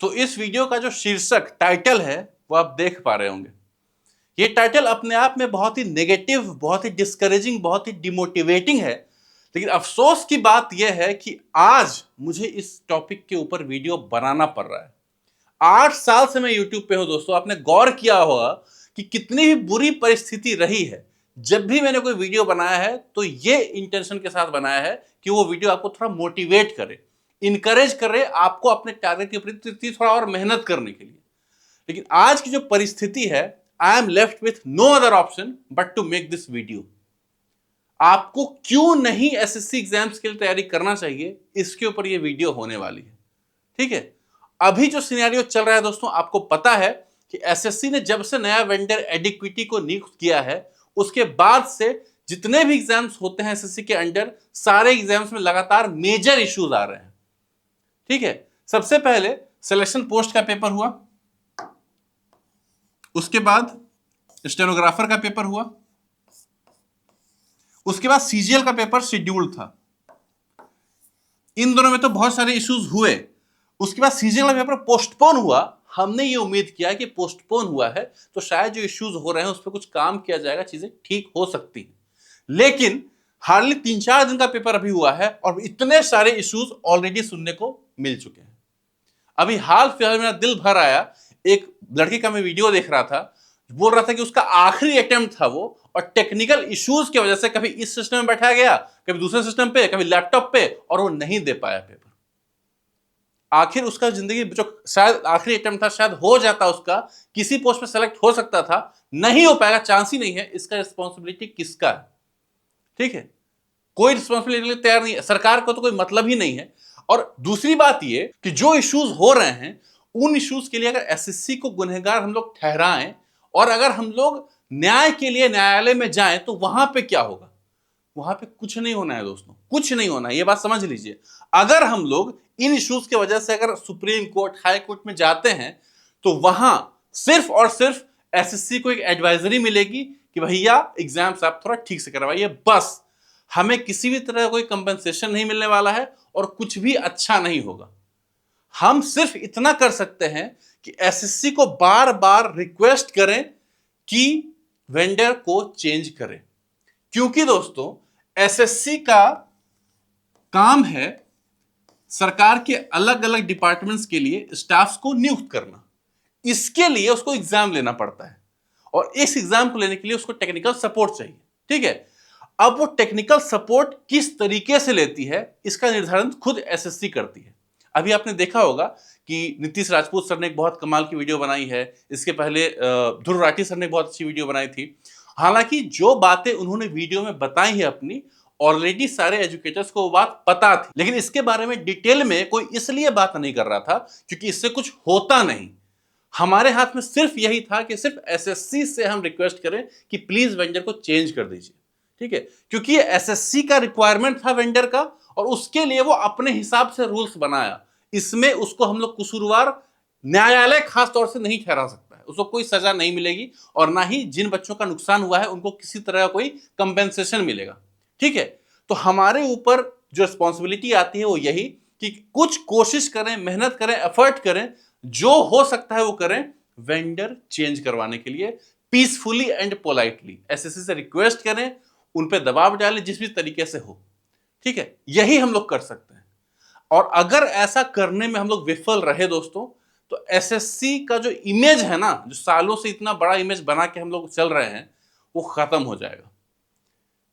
तो इस वीडियो का जो शीर्षक टाइटल है वो आप देख पा रहे होंगे। ये टाइटल अपने आप में बहुत ही नेगेटिव, बहुत ही डिस्करेजिंग, बहुत ही डिमोटिवेटिंग है। लेकिन अफसोस की बात यह है कि आज मुझे इस टॉपिक के ऊपर वीडियो बनाना पड़ रहा है। 8 साल से मैं यूट्यूब पे हूं दोस्तों। आपने गौर किया होगा कि कितनी भी बुरी परिस्थिति रही है, जब भी मैंने कोई वीडियो बनाया है तो ये इंटेंशन के साथ बनाया है कि वो वीडियो आपको थोड़ा मोटिवेट करे, इनकरेज करे, आपको अपने टारगेट के प्रति थोड़ा और मेहनत करने के लिए। लेकिन आज की जो परिस्थिति है, I am left with no other option but to make this video. आपको क्यों नहीं एसएससी एग्जाम्स के लिए तैयारी करना चाहिए, इसके ऊपर ये वीडियो होने वाली है। ठीक है, अभी जो सिनेरियो चल रहा है दोस्तों, आपको पता है कि एसएससी ने जब से नया वेंडर एडिक्विटी को नियुक्त किया है, उसके बाद से जितने भी एग्जाम्स होते हैं एसएससी के अंडर, सारे एग्जाम्स में लगातार मेजर इश्यूज आ रहे हैं। ठीक है, सबसे पहले सिलेक्शन पोस्ट का पेपर हुआ, उसके बाद स्टेनोग्राफर का पेपर हुआ, उसके बाद सीजीएल का पेपर शेड्यूल्ड था। इन दोनों में तो बहुत सारे इश्यूज हुए। उसके बाद सीजीएल का पेपर पोस्टपोन हुआ। हमने ये उम्मीद किया कि पोस्टपोन हुआ है तो शायद जो इश्यूज हो रहे हैं उस पर कुछ काम किया जाएगा, चीजें ठीक हो सकती हैं। लेकिन हार्डली 3-4 दिन का पेपर अभी हुआ है और इतने सारे इश्यूज ऑलरेडी सुनने को मिल चुके हैं। अभी हाल फिलहाल मेरा दिल भर आया, एक लड़के का मैं वीडियो देख रहा था, बोल रहा था कि उसका आखिरी अटेम्प्ट था वो, और टेक्निकल इश्यूज की वजह से कभी इस सिस्टम में बैठा गया, कभी दूसरे सिस्टम पे, कभी लैपटॉप पे, और वो नहीं दे पाया पेपर। आखिर उसका जिंदगी जो शायद आखिरी अटेम्प्ट था, शायद हो जाता, उसका किसी पोस्ट पे सेलेक्ट हो सकता था, नहीं हो पाएगा, चांस ही नहीं है। इसका रिस्पॉन्सिबिलिटी किसका है? ठीक है, कोई रिस्पॉन्सिबिलिटी तैयार नहीं है, सरकार को तो कोई मतलब ही नहीं है। और दूसरी बात ये कि जो इश्यूज हो रहे हैं, उन इश्यूज के लिए अगर एसएससी को गुनहगार हम लोग ठहराएं और अगर हम लोग न्याय के लिए न्यायालय में जाएं तो वहां पे क्या होगा? वहां पे कुछ नहीं होना है दोस्तों, कुछ नहीं होना है, ये बात समझ लीजिए। अगर हम लोग इन इश्यूज की वजह से अगर सुप्रीम कोर्ट, हाई कोर्ट में जाते हैं तो वहां सिर्फ और सिर्फ एसएससी को एक एडवाइजरी मिलेगी कि भैया एग्जाम्स आप थोड़ा ठीक से करवाइए, बस। हमें किसी भी तरह का कोई कंपनसेशन नहीं मिलने वाला है और कुछ भी अच्छा नहीं होगा। हम सिर्फ इतना कर सकते हैं कि एसएससी को बार बार रिक्वेस्ट करें कि वेंडर को चेंज करें, क्योंकि दोस्तों एसएससी का काम है सरकार के अलग अलग डिपार्टमेंट्स के लिए स्टाफ्स को नियुक्त करना। इसके लिए उसको एग्जाम लेना पड़ता है और इस एग्जाम को लेने के लिए उसको टेक्निकल सपोर्ट चाहिए। ठीक है, अब वो टेक्निकल सपोर्ट किस तरीके से लेती है, इसका निर्धारण खुद एसएससी करती है। अभी आपने देखा होगा कि नीतीश राजपूत सर ने एक बहुत कमाल की वीडियो बनाई है, इसके पहले ध्रुव राठी सर ने बहुत अच्छी वीडियो बनाई थी। हालांकि जो बातें उन्होंने वीडियो में बताई है अपनी, ऑलरेडी सारे एजुकेटर्स को वो बात पता थी, लेकिन इसके बारे में डिटेल में कोई इसलिए बात नहीं कर रहा था क्योंकि इससे कुछ होता नहीं। हमारे हाथ में सिर्फ यही था कि सिर्फ एसएससी से हम रिक्वेस्ट करें कि प्लीज वेंडर को चेंज कर दीजिए। ठीक है, क्योंकि ये एसएससी का रिक्वायरमेंट था वेंडर का, और उसके लिए वो अपने हिसाब से रूल्स बनाया। इसमें उसको हम लोग कसूरवार न्यायालय खास तौर से नहीं ठहरा सकता है, उसको कोई सजा नहीं मिलेगी और ना ही जिन बच्चों का नुकसान हुआ है उनको किसी तरह का कोई कंपेंसेशन मिलेगा। ठीक है, तो हमारे ऊपर जो रिस्पॉन्सिबिलिटी आती है वो यही कि कुछ कोशिश करें, मेहनत करें, एफर्ट करें, जो हो सकता है वो करें वेंडर चेंज करवाने के लिए, पीसफुली एंड पोलाइटली एसएससी से रिक्वेस्ट करें, उन पे दबाव डालें जिस भी तरीके से हो। ठीक है, यही हम लोग कर सकते हैं। और अगर ऐसा करने में हम लोग विफल रहे दोस्तों, तो एसएससी का जो इमेज है ना, जो सालों से इतना बड़ा इमेज बना के हम लोग चल रहे हैं, वो खत्म हो जाएगा।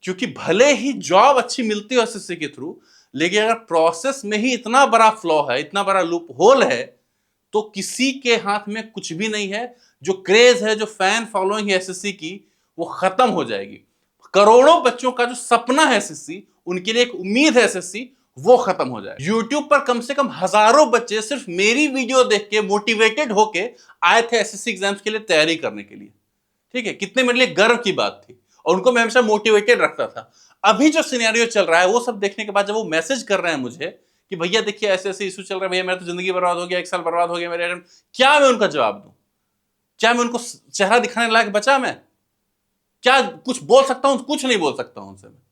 क्योंकि भले ही जॉब अच्छी मिलती हो एसएससी के थ्रू, लेकिन अगर प्रोसेस में ही इतना बड़ा फ्लॉ है, इतना बड़ा लूप होल है, तो किसी के हाथ में कुछ भी नहीं है। जो क्रेज है, जो फैन फॉलोइंग है एसएससी की, वो खत्म हो जाएगी। करोड़ों बच्चों का जो सपना है एसएससी, उनके लिए एक उम्मीद है एसएससी, वो खत्म हो जाए। यूट्यूब पर कम से कम हजारों बच्चे सिर्फ मेरी वीडियो देख के मोटिवेटेड होके आए थे एसएससी एग्जाम्स के लिए तैयारी करने के लिए। ठीक है, कितने मेरे लिए गर्व की बात थी और उनको मैं हमेशा मोटिवेटेड रखता था। अभी जो सिनेरियो चल रहा है वो सब देखने के बाद जब वो मैसेज कर रहे हैं मुझे कि भैया देखिए ऐसे ऐसे इशू चल रहा है, भैया मेरा तो जिंदगी बर्बाद हो गया, 1 साल बर्बाद हो गया मेरे, क्या मैं उनका जवाब दूं? क्या मैं उनको चेहरा दिखाने लायक बचा? मैं क्या कुछ बोल सकता हूं? कुछ नहीं बोल सकता हूं उनसे मैं।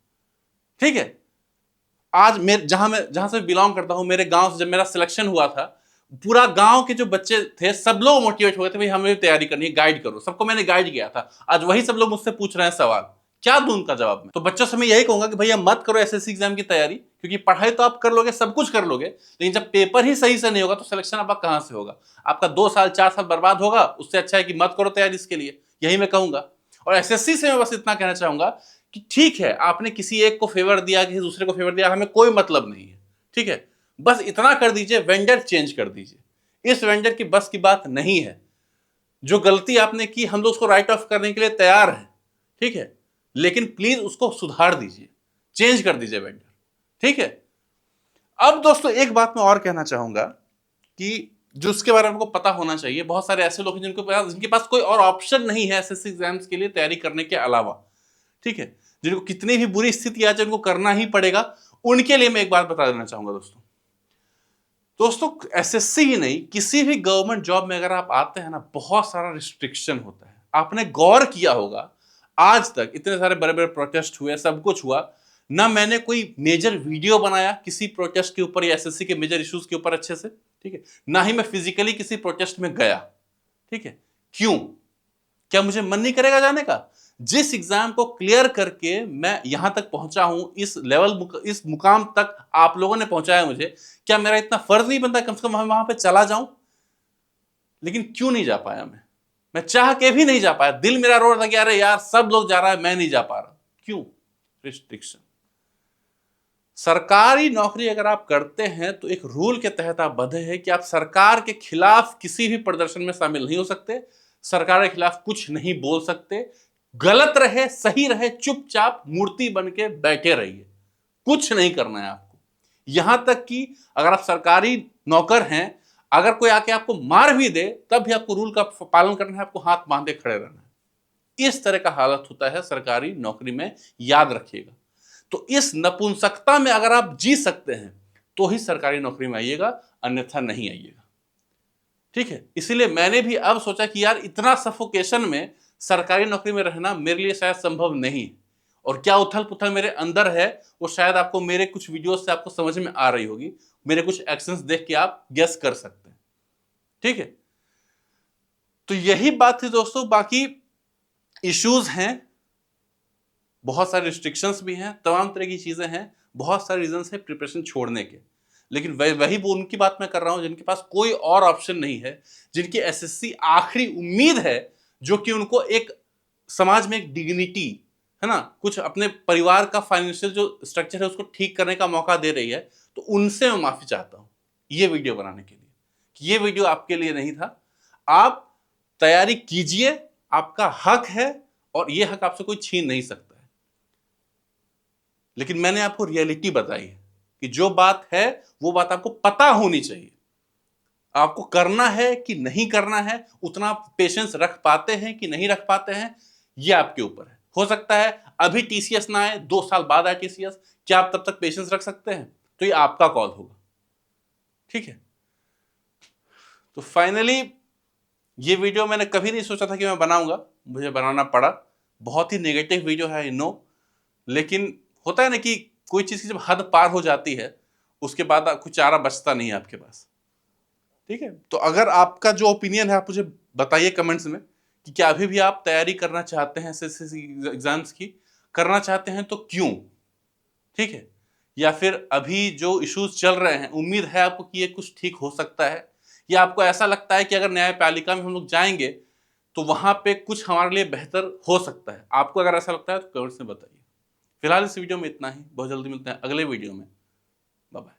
ठीक है, आज जहां से बिलोंग करता हूं, मेरे गांव से जब मेरा सिलेक्शन हुआ था, पूरा गांव के जो बच्चे थे सब लोग मोटिवेट हो गए थे, भाई हमें तैयारी करनी है, गाइड करो। सबको मैंने गाइड किया था। आज वही सब लोग मुझसे पूछ रहे हैं सवाल, क्या दूं उनका जवाब में? तो बच्चों से मैं यही कहूंगा कि भैया मत करो एसएससी एग्जाम की तैयारी, क्योंकि पढ़ाई तो आप कर लोगे, सब कुछ कर लोगे, लेकिन जब पेपर ही सही से नहीं होगा तो सिलेक्शन आपका कहां से होगा? आपका 2 साल 4 साल बर्बाद होगा। उससे अच्छा है कि मत करो तैयारी इसके लिए, यही मैं कहूंगा। और एसएससी से मैं बस इतना कहना चाहूंगा कि ठीक है, आपने किसी एक को फेवर दिया, किसी दूसरे को फेवर दिया, हमें कोई मतलब नहीं है, ठीक है। बस इतना कर दीजिए, वेंडर चेंज कर दीजिए। इस वेंडर की बस की बात नहीं है। जो गलती आपने की हम लोग उसको राइट ऑफ करने के लिए तैयार हैं, ठीक है, लेकिन प्लीज उसको सुधार दीजिए, चेंज कर दीजिए वेंडर, ठीक है। अब दोस्तों एक बात मैं और कहना चाहूंगा कि जो उसके बारे में हमको पता होना चाहिए, बहुत सारे ऐसे लोग हैं जिनके पास कोई और ऑप्शन नहीं है एसएससी एग्जाम्स के लिए तैयारी करने के अलावा, ठीक है, जिनको कितनी भी बुरी स्थिति आ जाए उनको करना ही पड़ेगा। उनके लिए मैं एक बात बता देना चाहूंगा दोस्तों एसएससी ही नहीं, किसी भी गवर्नमेंट जॉब में अगर आप आते हैं ना, बहुत सारा रिस्ट्रिक्शन होता है। आपने गौर किया होगा, आज तक इतने सारे बड़े बड़े प्रोटेस्ट हुए, सब कुछ हुआ ना, मैंने कोई मेजर वीडियो बनाया किसी प्रोटेस्ट के ऊपर या एसएससी के मेजर इश्यूज के ऊपर अच्छे से, ठीक है, ना ही मैं फिजिकली किसी प्रोटेस्ट में गया, ठीक है। क्यों? क्या मुझे मन नहीं करेगा जाने का? जिस एग्जाम को क्लियर करके मैं यहां तक पहुंचा हूं, इस लेवल, इस मुकाम तक आप लोगों ने पहुंचाया मुझे, क्या मेरा इतना फर्ज नहीं बनता कम से कम वहां पे चला जाऊं? लेकिन क्यों नहीं जा पाया मैं चाह के भी नहीं जा पाया। दिल मेरा रो रहा था कि अरे यार सब लोग जा रहा है, मैं नहीं जा पा रहा। क्यों? रिस्ट्रिक्शन। सरकारी नौकरी अगर आप करते हैं तो एक रूल के तहत आप बंधे हैं कि आप सरकार के खिलाफ किसी भी प्रदर्शन में शामिल नहीं हो सकते, सरकार के खिलाफ कुछ नहीं बोल सकते। गलत रहे सही रहे, चुपचाप मूर्ति बन के बैठे रहिए, कुछ नहीं करना है आपको। यहां तक कि अगर आप सरकारी नौकर हैं, अगर कोई आके आपको मार भी दे तब भी आपको रूल का पालन करना है, आपको हाथ बांधे खड़े रहना है। इस तरह का हालत होता है सरकारी नौकरी में, याद रखिएगा। तो इस नपुंसकता में अगर आप जी सकते हैं तो ही सरकारी नौकरी में आइएगा, अन्यथा नहीं आइएगा, ठीक है। इसीलिए मैंने भी अब सोचा कि यार इतना सफोकेशन में सरकारी नौकरी में रहना मेरे लिए शायद संभव नहीं, और क्या उथल पुथल मेरे अंदर है वो शायद आपको मेरे कुछ वीडियोस से आपको समझ में आ रही होगी, मेरे कुछ एक्शंस देख के आप गेस कर सकते हैं, ठीक है। तो यही बात थी दोस्तों। बाकी इश्यूज हैं, बहुत सारे रिस्ट्रिक्शंस भी हैं, तमाम तरह की चीजें हैं, बहुत सारे रीजंस हैं प्रिपरेशन छोड़ने के। लेकिन वही वो उनकी बात मैं कर रहा हूं जिनके पास कोई और ऑप्शन नहीं है, जिनकी एसएससी आखिरी उम्मीद है, जो कि उनको एक समाज में एक डिग्निटी है ना, कुछ अपने परिवार का फाइनेंशियल जो स्ट्रक्चर है उसको ठीक करने का मौका दे रही है। तो उनसे मैं माफी चाहता हूं ये वीडियो बनाने के लिए, कि ये वीडियो आपके लिए नहीं था। आप तैयारी कीजिए, आपका हक है, और ये हक आपसे कोई छीन नहीं सकता है। लेकिन मैंने आपको रियलिटी बताई है कि जो बात है वो बात आपको पता होनी चाहिए। आपको करना है कि नहीं करना है, उतना पेशेंस रख पाते हैं कि नहीं रख पाते हैं, ये आपके ऊपर है। हो सकता है अभी टीसीएस ना आए, 2 साल बाद आए टीसीएस, क्या आप तब तक पेशेंस रख सकते हैं? तो ये आपका कॉल होगा, ठीक है। तो फाइनली ये वीडियो मैंने कभी नहीं सोचा था कि मैं बनाऊंगा, मुझे बनाना पड़ा। बहुत ही नेगेटिव वीडियो है, आई नो, लेकिन होता है ना कि कोई चीज की जब हद पार हो जाती है उसके बाद कुछ चारा बचता नहीं है आपके पास, ठीक है। तो अगर आपका जो ओपिनियन है आप मुझे बताइए कमेंट्स में कि क्या अभी भी आप तैयारी करना चाहते हैं एसएससी एग्जाम्स की, करना चाहते हैं तो क्यों, ठीक है। या फिर अभी जो इश्यूज चल रहे हैं उम्मीद है आपको कि ये कुछ ठीक हो सकता है, या आपको ऐसा लगता है कि अगर न्यायपालिका में हम लोग जाएंगे तो वहां पे कुछ हमारे लिए बेहतर हो सकता है। आपको अगर ऐसा लगता है तो कमेंट्स में बताइए। फिलहाल इस वीडियो में इतना ही, बहुत जल्दी मिलते हैं अगले वीडियो में। Bye bye.